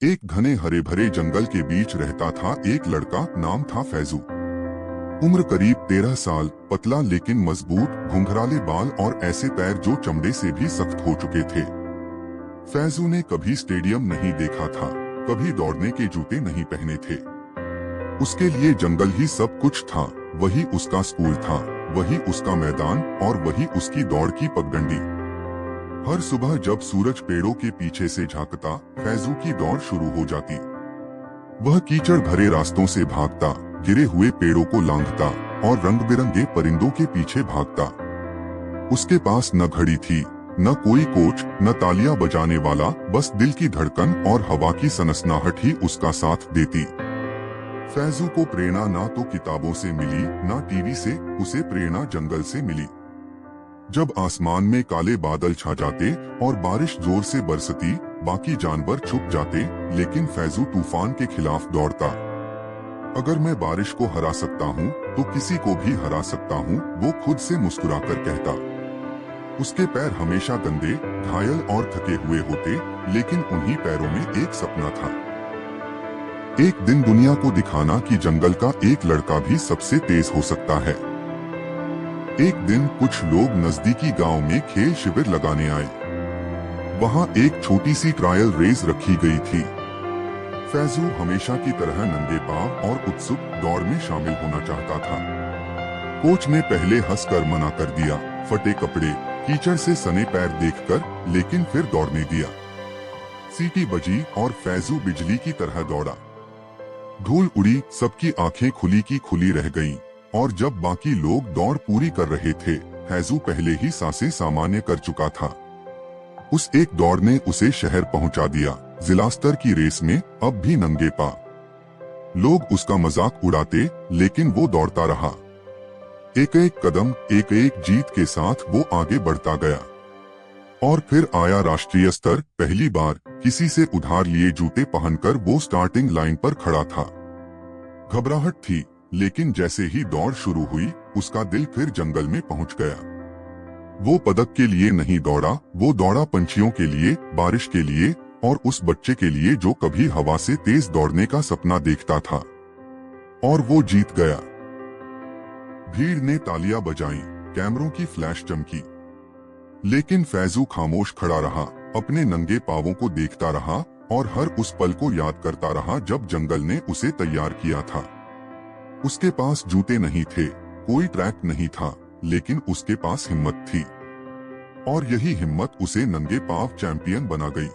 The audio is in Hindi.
एक घने हरे भरे जंगल के बीच रहता था एक लड़का, नाम था फैजू। उम्र करीब 13 साल, पतला लेकिन मजबूत, घुंघराले बाल और ऐसे पैर जो चमड़े से भी सख्त हो चुके थे। फैजू ने कभी स्टेडियम नहीं देखा था, कभी दौड़ने के जूते नहीं पहने थे। उसके लिए जंगल ही सब कुछ था। वही उसका स्कूल था, वही उसका मैदान और वही उसकी दौड़ की पगडंडी। हर सुबह जब सूरज पेड़ों के पीछे से झांकता, फैजू की दौड़ शुरू हो जाती। वह कीचड़ भरे रास्तों से भागता, गिरे हुए पेड़ों को लांघता और रंग बिरंगे परिंदों के पीछे भागता। उसके पास न घड़ी थी, न कोई कोच, न तालियां बजाने वाला, बस दिल की धड़कन और हवा की सनसनाहट ही उसका साथ देती। फैजू को प्रेरणा ना तो किताबों से मिली, ना टीवी से, उसे प्रेरणा जंगल से मिली। जब आसमान में काले बादल छा जाते और बारिश जोर से बरसती, बाकी जानवर छुप जाते, लेकिन फैजू तूफान के खिलाफ दौड़ता। अगर मैं बारिश को हरा सकता हूँ तो किसी को भी हरा सकता हूँ, वो खुद से मुस्कुराकर कहता। उसके पैर हमेशा गंदे, घायल और थके हुए होते, लेकिन उन्हीं पैरों में एक सपना था। एक दिन दुनिया को दिखाना कि जंगल का एक लड़का भी सबसे तेज हो सकता है। एक दिन कुछ लोग नजदीकी गांव में खेल शिविर लगाने आए। वहां एक छोटी सी ट्रायल रेस रखी गई थी। फैजू हमेशा की तरह नंगे पांव और उत्सुक दौड़ में शामिल होना चाहता था। कोच ने पहले हंसकर मना कर दिया, फटे कपड़े, कीचड़ से सने पैर देखकर, लेकिन फिर दौड़ने दिया। सीटी बजी और फैजू बिजली की तरह दौड़ा। धूल उड़ी, सबकी आंखें खुली की खुली रह गईं। और जब बाकी लोग दौड़ पूरी कर रहे थे, फैजू पहले ही सांसें सामान्य कर चुका था। उस एक दौड़ ने उसे शहर पहुंचा दिया, जिला स्तर की रेस में, अब भी नंगे पांव। लोग उसका मजाक उड़ाते, लेकिन वो दौड़ता रहा। एक एक कदम, एक एक जीत के साथ वो आगे बढ़ता गया। और फिर आया राष्ट्रीय स्तर। पहली बार किसी से उधार लिए जूते पहनकर वो स्टार्टिंग लाइन पर खड़ा था। घबराहट थी, लेकिन जैसे ही दौड़ शुरू हुई, उसका दिल फिर जंगल में पहुंच गया। वो पदक के लिए नहीं दौड़ा, वो दौड़ा पंछियों के लिए, बारिश के लिए और उस बच्चे के लिए जो कभी हवा से तेज दौड़ने का सपना देखता था। और वो जीत गया। भीड़ ने तालियां बजाईं, कैमरों की फ्लैश चमकी, लेकिन फैजू खामोश खड़ा रहा, अपने नंगे पांवों को देखता रहा और हर उस पल को याद करता रहा जब जंगल ने उसे तैयार किया था। उसके पास जूते नहीं थे, कोई ट्रैक नहीं था, लेकिन उसके पास हिम्मत थी। और यही हिम्मत उसे नंगे पांव चैंपियन बना गई।